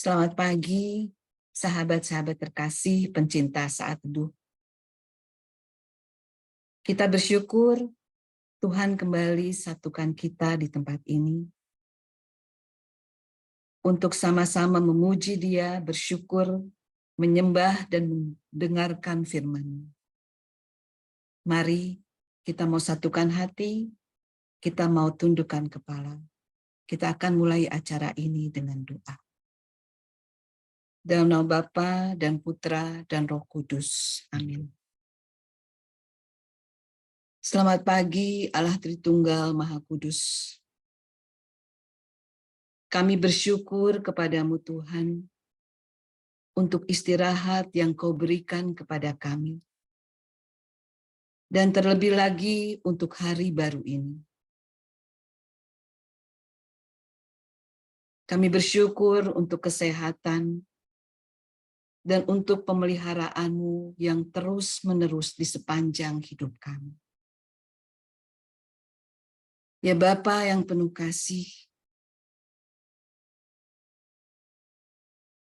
Selamat pagi, sahabat-sahabat terkasih pencinta saat teduh. Kita bersyukur Tuhan kembali satukan kita di tempat ini untuk sama-sama memuji Dia, bersyukur, menyembah, dan mendengarkan firman. Mari kita mau satukan hati, kita mau tundukkan kepala. Kita akan mulai acara ini dengan doa. Dalam nama Bapa dan Putra dan Roh Kudus. Amin. Selamat pagi Allah Tritunggal Maha Kudus. Kami bersyukur kepadamu Tuhan untuk istirahat yang Kau berikan kepada kami. Dan terlebih lagi untuk hari baru ini. Kami bersyukur untuk kesehatan dan untuk pemeliharaanmu yang terus-menerus di sepanjang hidup kami. Ya Bapa yang penuh kasih,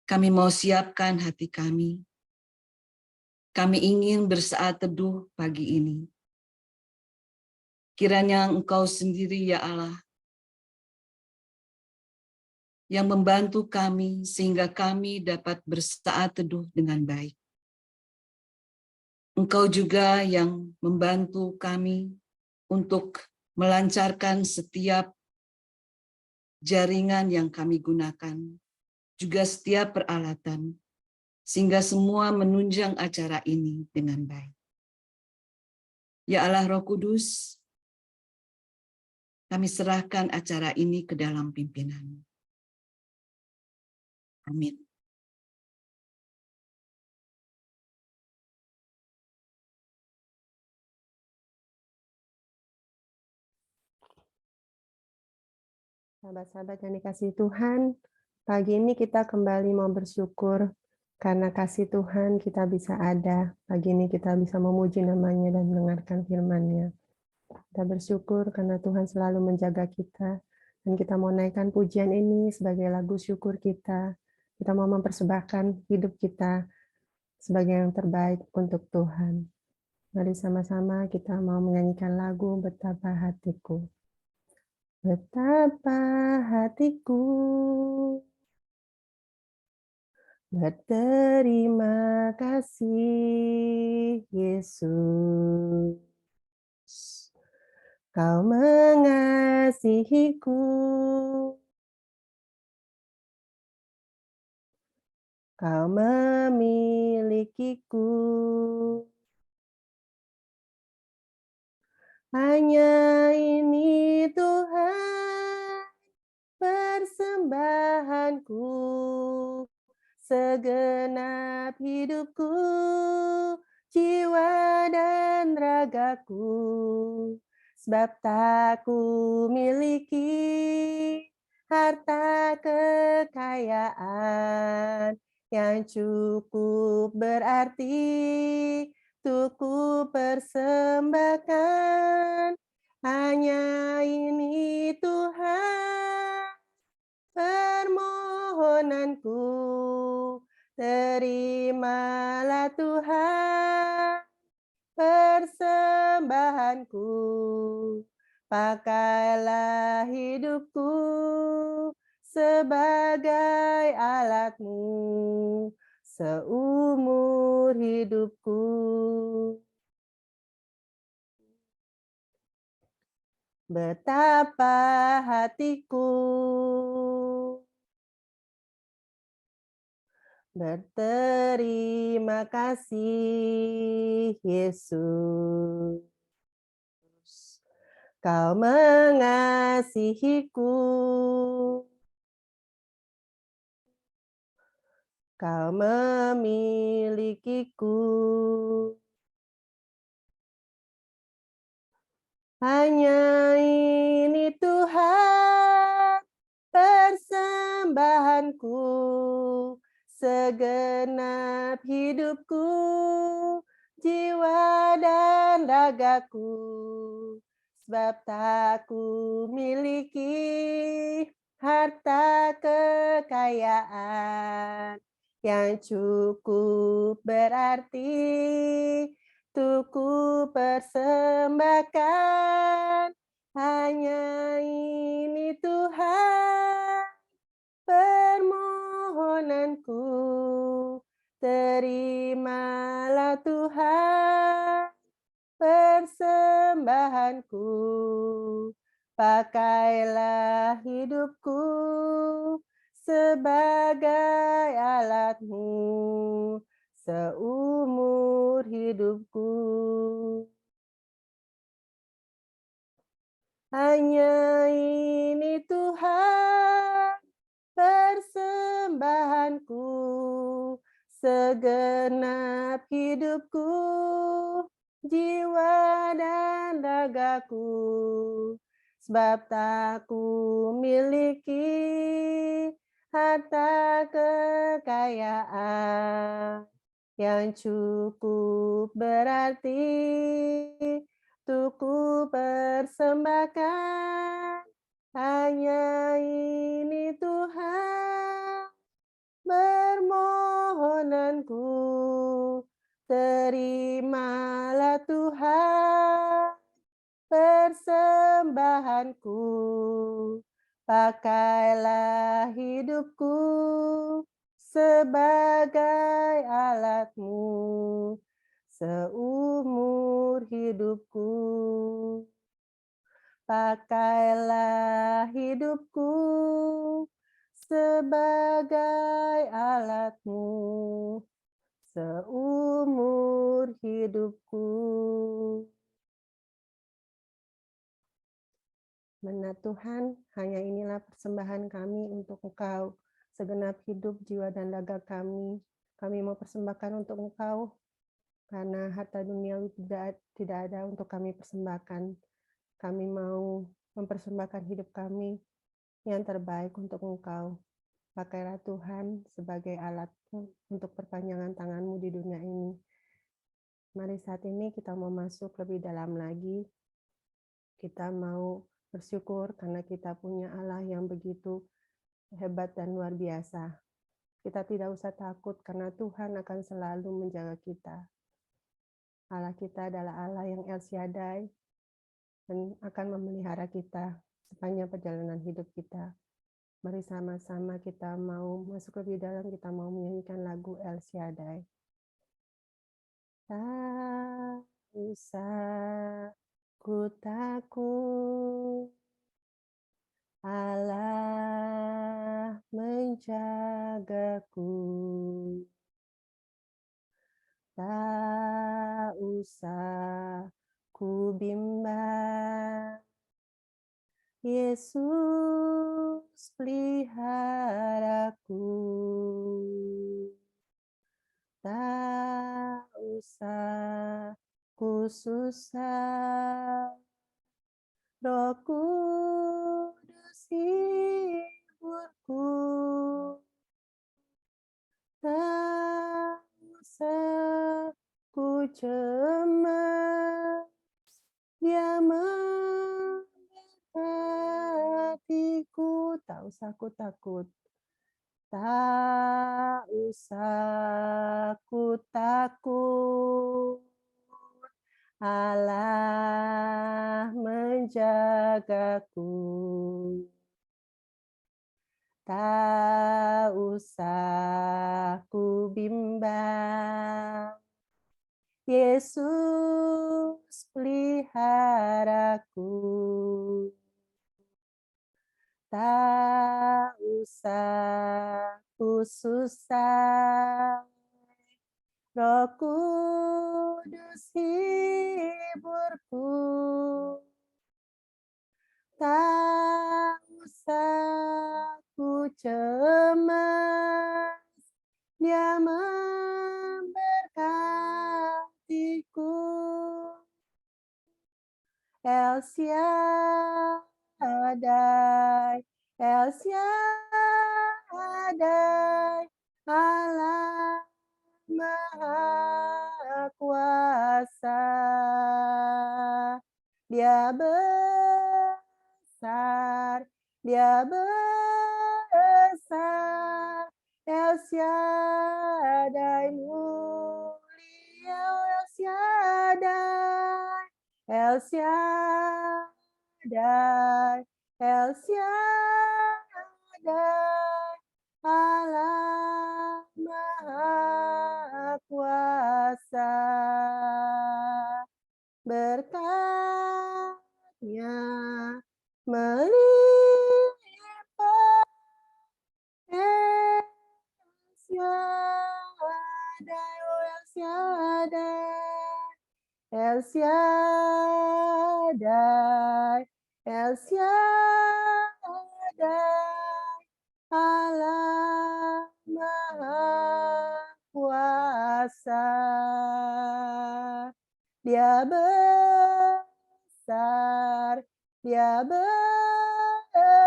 kami mau siapkan hati kami. Kami ingin bersaat teduh pagi ini. Kiranya Engkau sendiri ya Allah, yang membantu kami sehingga kami dapat bersaat teduh dengan baik. Engkau juga yang membantu kami untuk melancarkan setiap jaringan yang kami gunakan, juga setiap peralatan, sehingga semua menunjang acara ini dengan baik. Ya Allah Roh Kudus, kami serahkan acara ini ke dalam pimpinan. Amin. Sahabat-sahabat yang dikasihi Tuhan, pagi ini kita kembali mau bersyukur karena kasih Tuhan kita bisa ada. Pagi ini kita bisa memuji namanya dan mendengarkan firman-Nya. Kita bersyukur karena Tuhan selalu menjaga kita. Dan kita mau naikkan pujian ini sebagai lagu syukur kita. Kita mau mempersembahkan hidup kita sebagai yang terbaik untuk Tuhan. Mari sama-sama kita mau menyanyikan lagu Betapa Hatiku. Betapa hatiku berterima kasih Yesus. Kau mengasihiku, Kau memilikiku. Hanya ini Tuhan persembahanku, segenap hidupku, jiwa dan ragaku, sebab tak ku miliki harta kekayaan yang cukup berarti untuk ku persembahkan. Hanya ini Tuhan permohonanku, terimalah Tuhan persembahanku, pakailah hidupku sebagai alat-Mu seumur hidupku. Betapa hatiku berterima kasih Yesus. Kau mengasihiku, Kau memilikiku. Hanya ini Tuhan persembahanku, segenap hidupku, jiwa dan ragaku, sebab tak ku miliki harta kekayaan yang cukup berarti untuk ku persembahkan. Hanya ini Tuhan permohonanku, terimalah Tuhan persembahanku, pakailah hidupku sebagai alatmu seumur hidupku. Hanya ini Tuhan persembahanku, segenap hidupku, jiwa dan ragaku, sebab tak ku miliki harta kekayaan yang cukup berarti untuk ku persembahkan. Hanya ini Tuhan permohonanku, terimalah Tuhan persembahanku, pakailah hidupku sebagai alatmu seumur hidupku. Pakailah hidupku sebagai alatmu seumur hidupku. Benar Tuhan, hanya inilah persembahan kami untuk Engkau. Segenap hidup, jiwa, dan raga kami mau persembahkan untuk Engkau, karena harta duniawi tidak ada untuk kami persembahkan. Kami mau mempersembahkan hidup kami yang terbaik untuk Engkau. Pakailah Tuhan sebagai alat untuk perpanjangan tangan-Mu di dunia ini. Mari saat ini kita mau masuk lebih dalam lagi. Kita mau bersyukur karena kita punya Allah yang begitu hebat dan luar biasa. Kita tidak usah takut karena Tuhan akan selalu menjaga kita. Allah kita adalah Allah yang El Shaddai dan akan memelihara kita sepanjang perjalanan hidup kita. Mari sama-sama kita mau masuk lebih dalam, kita mau menyanyikan lagu El Shaddai. Tak usah ku takut, Allah menjagaku. Tak usah ku bimbang, Yesus peliharaku. Tak usah ku susah, Roh Kudus hiburku. Tak usah ku cemas, Dia memberkatiku. Tak usah ku takut. Tak usah ku takut, Allah menjagaku. Tak usah ku bimbang, Yesus peliharaku. Tak usah ku susah, Roh Kudus hiburku. Tak usah ku cemas, Dia memberkatiku. El Shaddai, El Shaddai, Allah Maha Kuasa. Dia besar, Dia besar, besar, El Shaddai mulia, El Shaddai, El Shaddai, El Shaddai, Allah Maha Kuasa. Berkatnya melimpah, El Shaddai, oh El Shaddai, El Shaddai, El Shaddai, Allah Maha Kuasa. Dia besar, Dia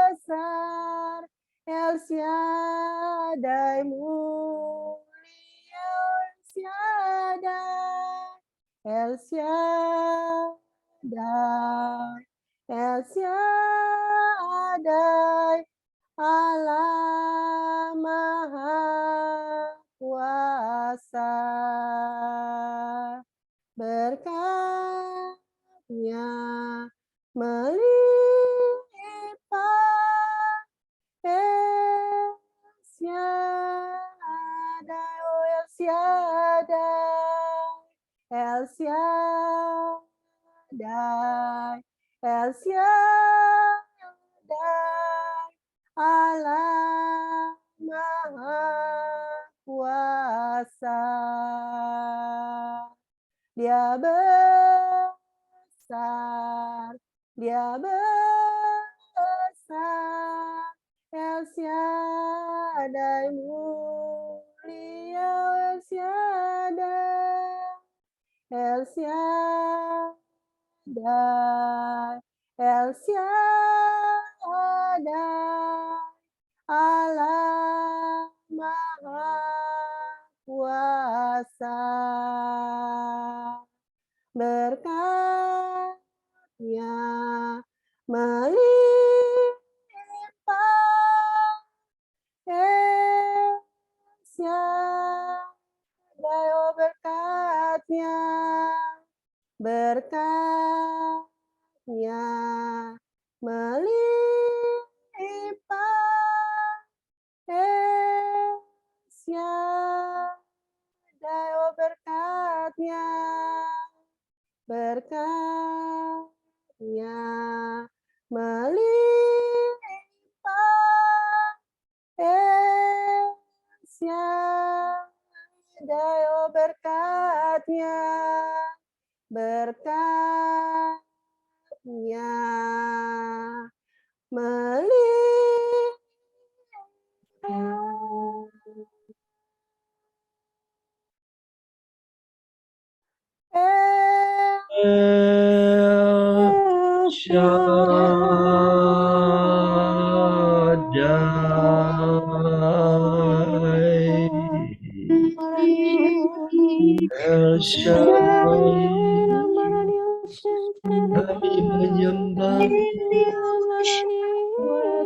besar, El Shaddai mulia, El Shaddai, El Shaddai, El Shaddai, Allah Maha Kuasa. Berkatnya melimpah, El Shaddai, oh El Shaddai, El Shaddai, El Shaddai, Allah Maha Kuasa. Dia besar, Dia besar, El Shaddai mulia, El Shaddai, El Shaddai, El Shaddai, Allah Maha Kuasa. Berkatnya melimpah, El Shaddai, oh berkatnya, berkatnya melimpah, El Shaddai, oh berkatnya, berkatnya melimpah, El Shaddai, oh berkatnya, berkatnya melimpah. El Shaddai, El Shaddai, kami menyembah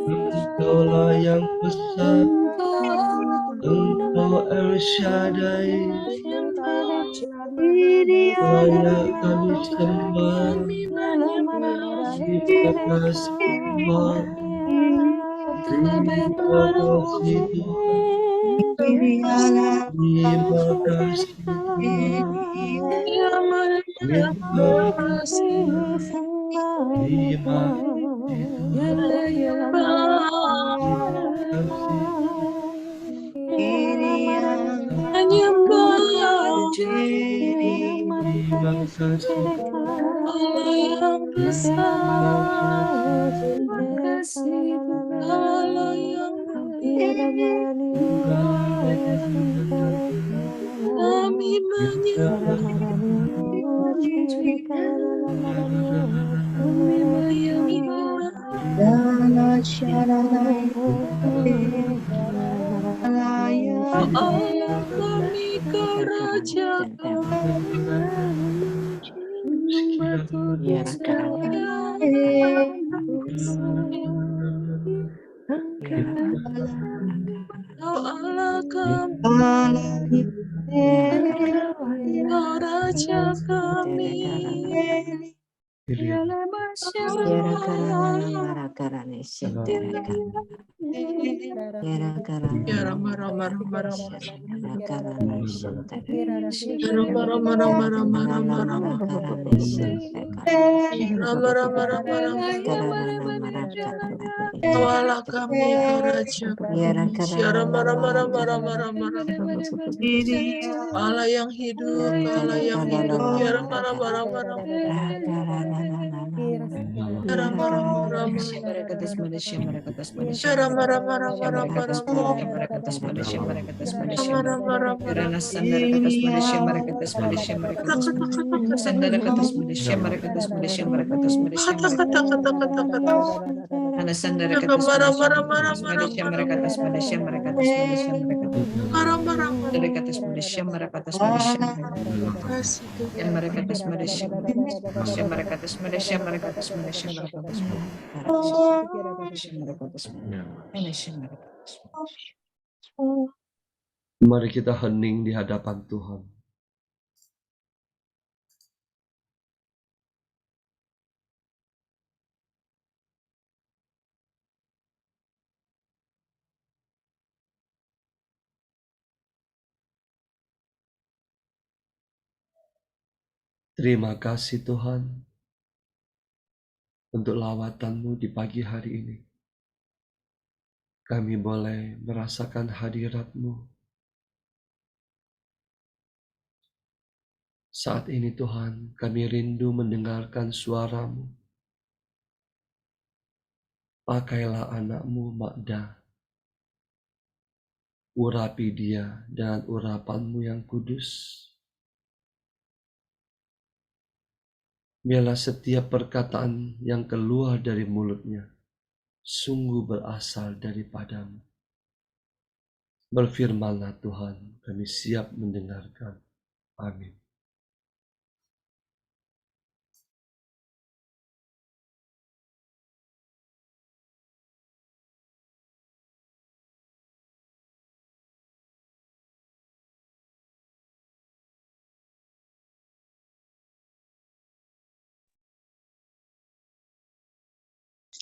Engkau-Lah yang besar, Engkau El Shaddai, layak kami sembah. Terima kasih Tuhan, terima kasih Tuhan, terima kasih Tuhan, terima kasih, terima kasih Tuhan, terima kasih, Allah yang besar, terima kasih Allah yang kami menyembah, kami menyembah, Allah kami kerajaan, membantu segala Yara karana mara karane shintere karana. Yara karana mara karana shintere. Yara mara karane shintere karana mara karana. Wala kami karaja. Yara Syara karana mara mara mara mara mara mara. Allah yang hidup, Allah yang hidup. Syara mara mara mara. Syara mara mara mara. Syara mara mara mara mara mara. Mara mara mara. Kata kata kata. Kata kata kata kata kata. Anasandara Mara katas mara Malaysia mara mara marakatas mara Malaysia mara. marakatas Malaysia marakatas Malaysia marakatas Mara mara mara. marakatas Malaysia marakatas Malaysia Kasih yang Tuhan. marakatas Malaysia marakatas Malaysia marakatas Malaysia marakatas Malaysia marakatas. Mari kita hening di hadapan Tuhan. Terima kasih Tuhan untuk lawatan-Mu di pagi hari ini. Kami boleh merasakan hadirat-Mu. Saat ini Tuhan, kami rindu mendengarkan suara-Mu. Pakailah anak-Mu Magda. Urapi dia dengan urapan-Mu yang kudus. Biarlah setiap perkataan yang keluar dari mulutnya sungguh berasal daripada-Mu. Berfirmanlah Tuhan, kami siap mendengarkan. Amin.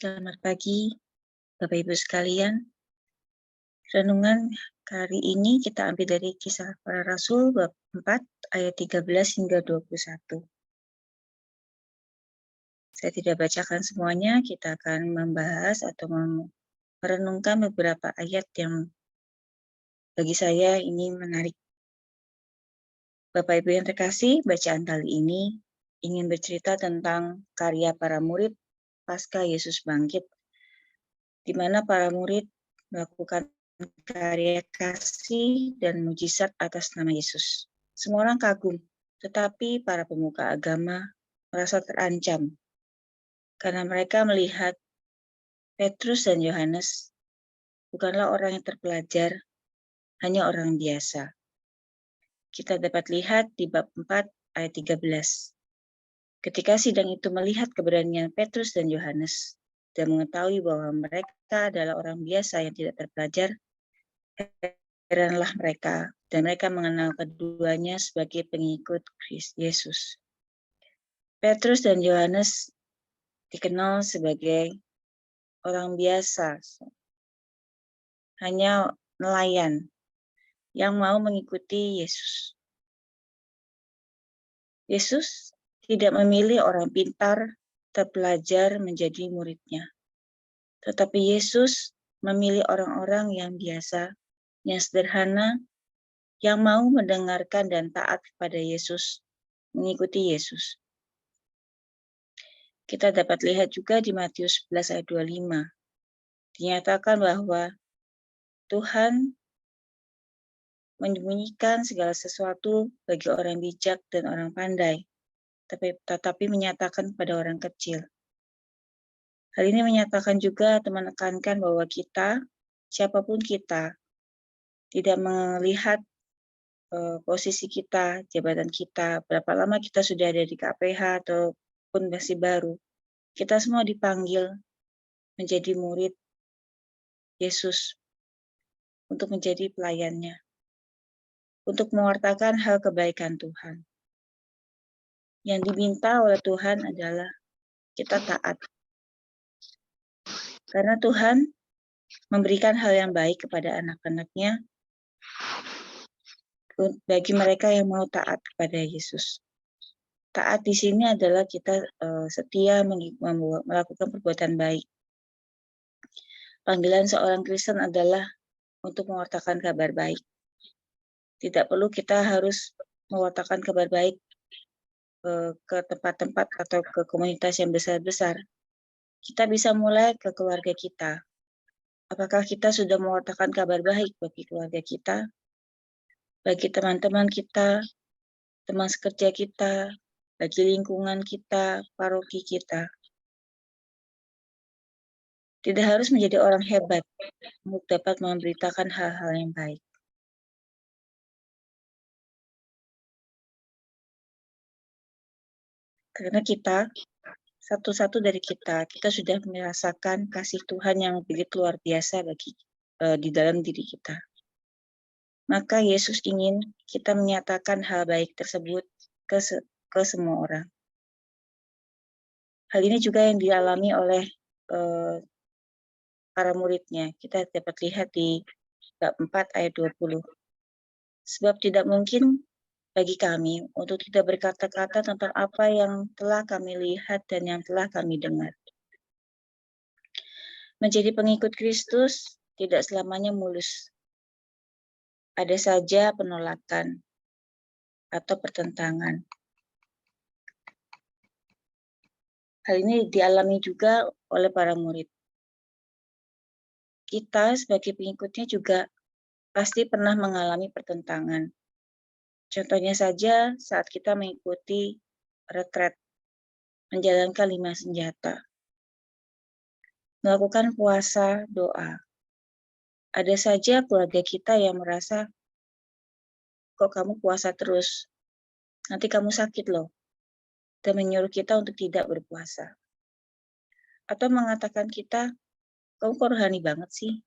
Selamat pagi, Bapak Ibu sekalian. Renungan kali ini kita ambil dari Kisah Para Rasul bab 4 ayat 13 hingga 21. Saya tidak bacakan semuanya, kita akan membahas atau merenungkan beberapa ayat yang bagi saya ini menarik. Bapak Ibu yang terkasih, bacaan kali ini ingin bercerita tentang karya para murid pasca Yesus bangkit, di mana para murid melakukan karya kasih dan mujizat atas nama Yesus. Semua orang kagum, tetapi para pemuka agama merasa terancam karena mereka melihat Petrus dan Yohanes bukanlah orang yang terpelajar, hanya orang biasa. Kita dapat lihat di bab 4 ayat 13. Ketika sidang itu melihat keberanian Petrus dan Yohanes dan mengetahui bahwa mereka adalah orang biasa yang tidak terpelajar, heranlah mereka, dan mereka mengenal keduanya sebagai pengikut Yesus. Petrus dan Yohanes dikenal sebagai orang biasa, hanya nelayan yang mau mengikuti Yesus. Yesus tidak memilih orang pintar, terpelajar menjadi muridnya. Tetapi Yesus memilih orang-orang yang biasa, yang sederhana, yang mau mendengarkan dan taat kepada Yesus, mengikuti Yesus. Kita dapat lihat juga di Matius 11 ayat 25. Dinyatakan bahwa Tuhan menyembunyikan segala sesuatu bagi orang bijak dan orang pandai, tetapi menyatakan kepada orang kecil. Hal ini menyatakan juga atau menekankan bahwa kita, siapapun kita, tidak melihat posisi kita, jabatan kita, berapa lama kita sudah ada di KPH ataupun masih baru. Kita semua dipanggil menjadi murid Yesus untuk menjadi pelayannya, untuk mewartakan hal kebaikan Tuhan. Yang diminta oleh Tuhan adalah kita taat. Karena Tuhan memberikan hal yang baik kepada anak-anaknya bagi mereka yang mau taat kepada Yesus. Taat di sini adalah kita setia melakukan perbuatan baik. Panggilan seorang Kristen adalah untuk mewartakan kabar baik. Tidak perlu kita harus mewartakan kabar baik ke tempat-tempat atau ke komunitas yang besar-besar. Kita bisa mulai ke keluarga kita. Apakah kita sudah mewartakan kabar baik bagi keluarga kita, bagi teman-teman kita, teman sekerja kita, bagi lingkungan kita, paroki kita. Tidak harus menjadi orang hebat untuk dapat memberitakan hal-hal yang baik. Karena kita, satu-satu dari kita sudah merasakan kasih Tuhan yang begitu luar biasa di dalam diri kita. Maka Yesus ingin kita menyatakan hal baik tersebut ke semua orang. Hal ini juga yang dialami oleh para muridnya. Kita dapat lihat di bab 4 ayat 20. Sebab tidak mungkin bagi kami untuk tidak berkata-kata tentang apa yang telah kami lihat dan yang telah kami dengar. Menjadi pengikut Kristus tidak selamanya mulus. Ada saja penolakan atau pertentangan. Hal ini dialami juga oleh para murid. Kita sebagai pengikutnya juga pasti pernah mengalami pertentangan. Contohnya saja saat kita mengikuti retret, menjalankan 5 senjata, melakukan puasa, doa. Ada saja keluarga kita yang merasa, kok kamu puasa terus, nanti kamu sakit loh, dan menyuruh kita untuk tidak berpuasa. Atau mengatakan kita, kamu kok rohani banget sih?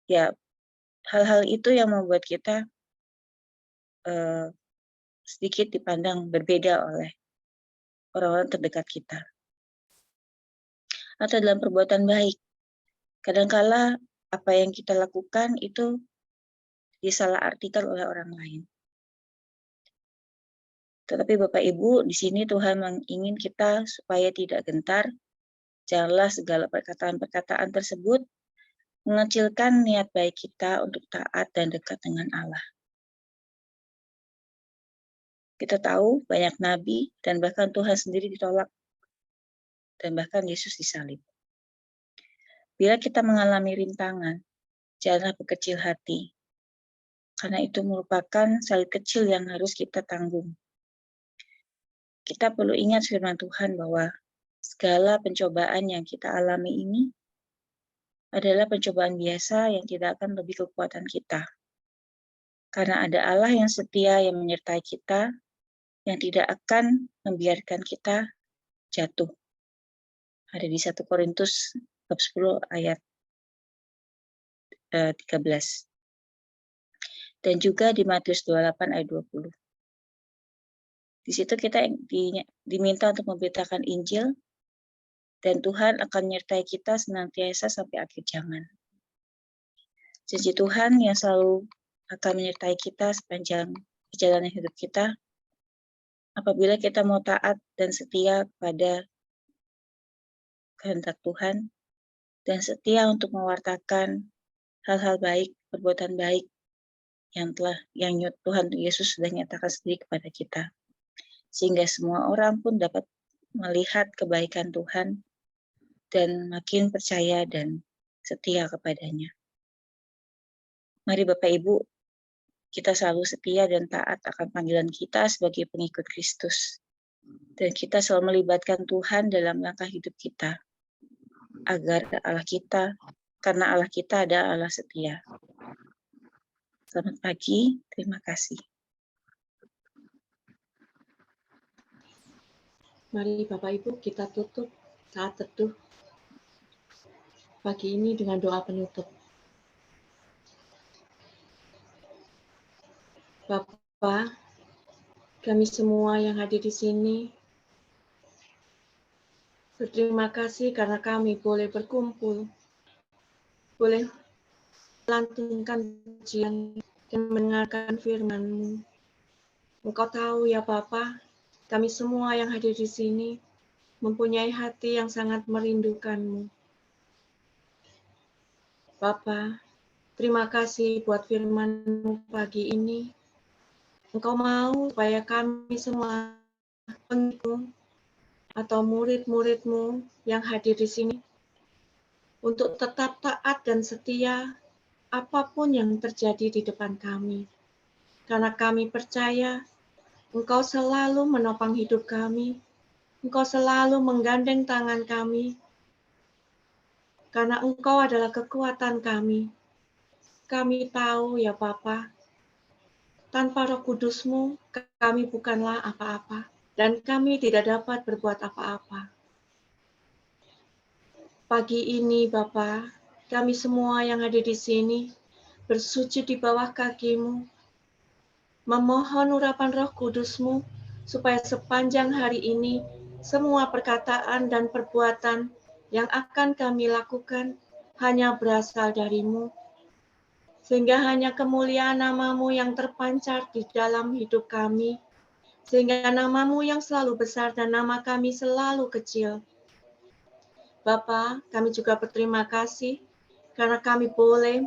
Ya, hal-hal itu yang membuat kita sedikit dipandang berbeda oleh orang-orang terdekat kita. Atau dalam perbuatan baik. Kadangkala apa yang kita lakukan itu disalahartikan oleh orang lain. Tetapi Bapak Ibu, di sini Tuhan ingin kita supaya tidak gentar. Janganlah segala perkataan-perkataan tersebut mengecilkan niat baik kita untuk taat dan dekat dengan Allah. Kita tahu banyak nabi dan bahkan Tuhan sendiri ditolak dan bahkan Yesus disalib. Bila kita mengalami rintangan, janganlah berkecil hati, karena itu merupakan salib kecil yang harus kita tanggung. Kita perlu ingat firman Tuhan bahwa segala pencobaan yang kita alami ini adalah pencobaan biasa yang tidak akan lebih kekuatan kita. Karena ada Allah yang setia yang menyertai kita, yang tidak akan membiarkan kita jatuh. Ada di 1 Korintus bab 10 ayat 13. Dan juga di Matius 28 ayat 20. Di situ kita diminta untuk memberitakan Injil, dan Tuhan akan menyertai kita senantiasa sampai akhir zaman. Janji Tuhan yang selalu akan menyertai kita sepanjang perjalanan hidup kita, apabila kita mau taat dan setia pada kehendak Tuhan, dan setia untuk mewartakan hal-hal baik, perbuatan baik yang Tuhan Yesus sudah nyatakan sendiri kepada kita. Sehingga semua orang pun dapat melihat kebaikan Tuhan dan makin percaya dan setia kepadanya. Mari Bapak Ibu, kita selalu setia dan taat akan panggilan kita sebagai pengikut Kristus. Dan kita selalu melibatkan Tuhan dalam langkah hidup kita. Karena Allah kita adalah Allah setia. Selamat pagi, terima kasih. Mari Bapak Ibu kita tutup saat teduh pagi ini dengan doa penutup. Bapa, kami semua yang hadir di sini Berterima kasih karena kami boleh berkumpul, boleh melantunkan pujian dan mendengarkan firman-Mu. Engkau tahu ya Bapa, kami semua yang hadir di sini mempunyai hati yang sangat merindukan-Mu. Bapa, terima kasih buat firman-Mu pagi ini. Engkau mau supaya kami semua pengikut atau murid-murid-Mu yang hadir di sini untuk tetap taat dan setia apapun yang terjadi di depan kami. Karena kami percaya Engkau selalu menopang hidup kami, Engkau selalu menggandeng tangan kami, karena Engkau adalah kekuatan kami. Kami tahu ya Bapa, tanpa Roh Kudus-Mu, kami bukanlah apa-apa, dan kami tidak dapat berbuat apa-apa. Pagi ini, Bapa, kami semua yang ada di sini bersujud di bawah kaki-Mu, memohon urapan Roh Kudus-Mu, supaya sepanjang hari ini, semua perkataan dan perbuatan yang akan kami lakukan hanya berasal dari-Mu, sehingga hanya kemuliaan nama-Mu yang terpancar di dalam hidup kami, sehingga nama-Mu yang selalu besar dan nama kami selalu kecil. Bapa, kami juga berterima kasih karena kami boleh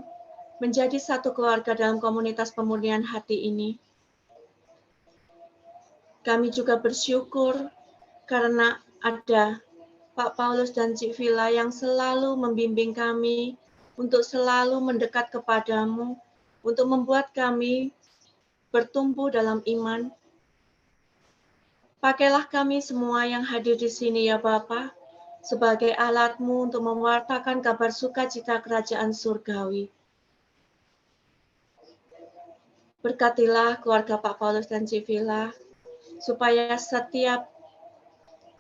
menjadi satu keluarga dalam komunitas pemurnian hati ini. Kami juga bersyukur karena ada Pak Paulus dan Cik Vila yang selalu membimbing kami untuk selalu mendekat kepadamu, untuk membuat kami bertumbuh dalam iman. Pakailah kami semua yang hadir di sini ya Bapa, sebagai alat-Mu untuk mewartakan kabar sukacita kerajaan surgawi. Berkatilah keluarga Pak Paulus dan Cik Vila, supaya setiap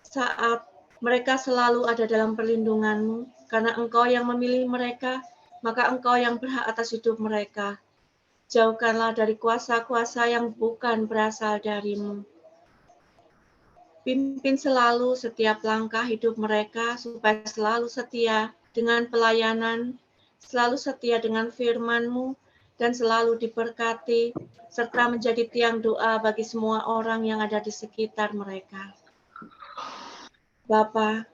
saat mereka selalu ada dalam perlindungan-Mu, karena Engkau yang memilih mereka, maka Engkau yang berhak atas hidup mereka. Jauhkanlah dari kuasa-kuasa yang bukan berasal dari-Mu. Pimpin selalu setiap langkah hidup mereka, supaya selalu setia dengan pelayanan, selalu setia dengan firman-Mu, dan selalu diberkati, serta menjadi tiang doa bagi semua orang yang ada di sekitar mereka. Bapa,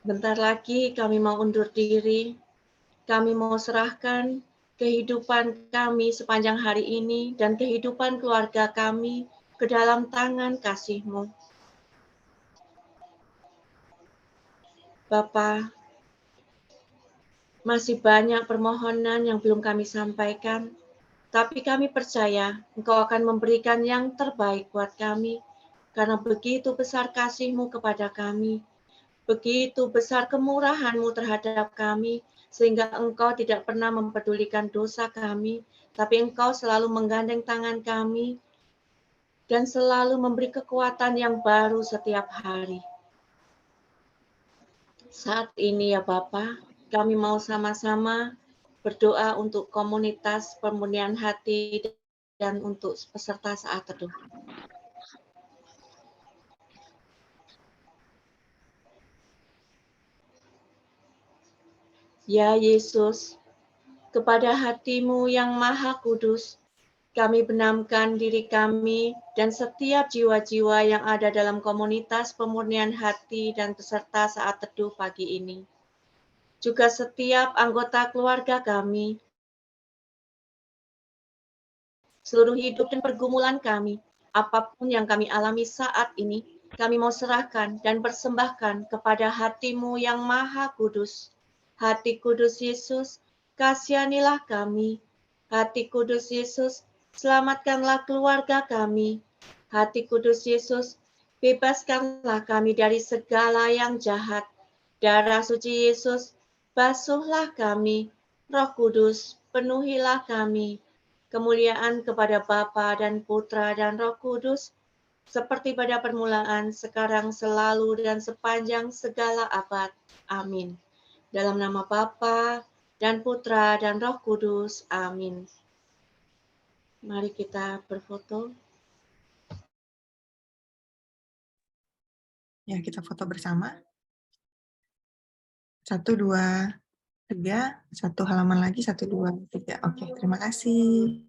bentar lagi kami mau undur diri, kami mau serahkan kehidupan kami sepanjang hari ini dan kehidupan keluarga kami ke dalam tangan kasih-Mu. Bapa, masih banyak permohonan yang belum kami sampaikan, tapi kami percaya Engkau akan memberikan yang terbaik buat kami, karena begitu besar kasih-Mu kepada kami, begitu besar kemurahan-Mu terhadap kami, sehingga Engkau tidak pernah mempedulikan dosa kami, tapi Engkau selalu menggandeng tangan kami, dan selalu memberi kekuatan yang baru setiap hari. Saat ini ya Bapa, kami mau sama-sama berdoa untuk komunitas pemurnian hati dan untuk peserta saat teduh. Ya Yesus, kepada hati-Mu yang maha kudus, kami benamkan diri kami dan setiap jiwa-jiwa yang ada dalam komunitas pemurnian hati dan peserta saat teduh pagi ini. Juga setiap anggota keluarga kami, seluruh hidup dan pergumulan kami, apapun yang kami alami saat ini, kami mau serahkan dan persembahkan kepada hati-Mu yang maha kudus. Hati kudus Yesus, kasihanilah kami. Hati kudus Yesus, selamatkanlah keluarga kami. Hati kudus Yesus, bebaskanlah kami dari segala yang jahat. Darah suci Yesus, basuhlah kami. Roh Kudus, penuhilah kami. Kemuliaan kepada Bapa dan Putra dan Roh Kudus, seperti pada permulaan, sekarang, selalu, dan sepanjang segala abad. Amin. Dalam nama Bapa dan Putra dan Roh Kudus. Amin. Mari kita berfoto. Ya, kita foto bersama. 1, 2, 3, 1 halaman lagi, 1, 2, 3. Oke, terima kasih.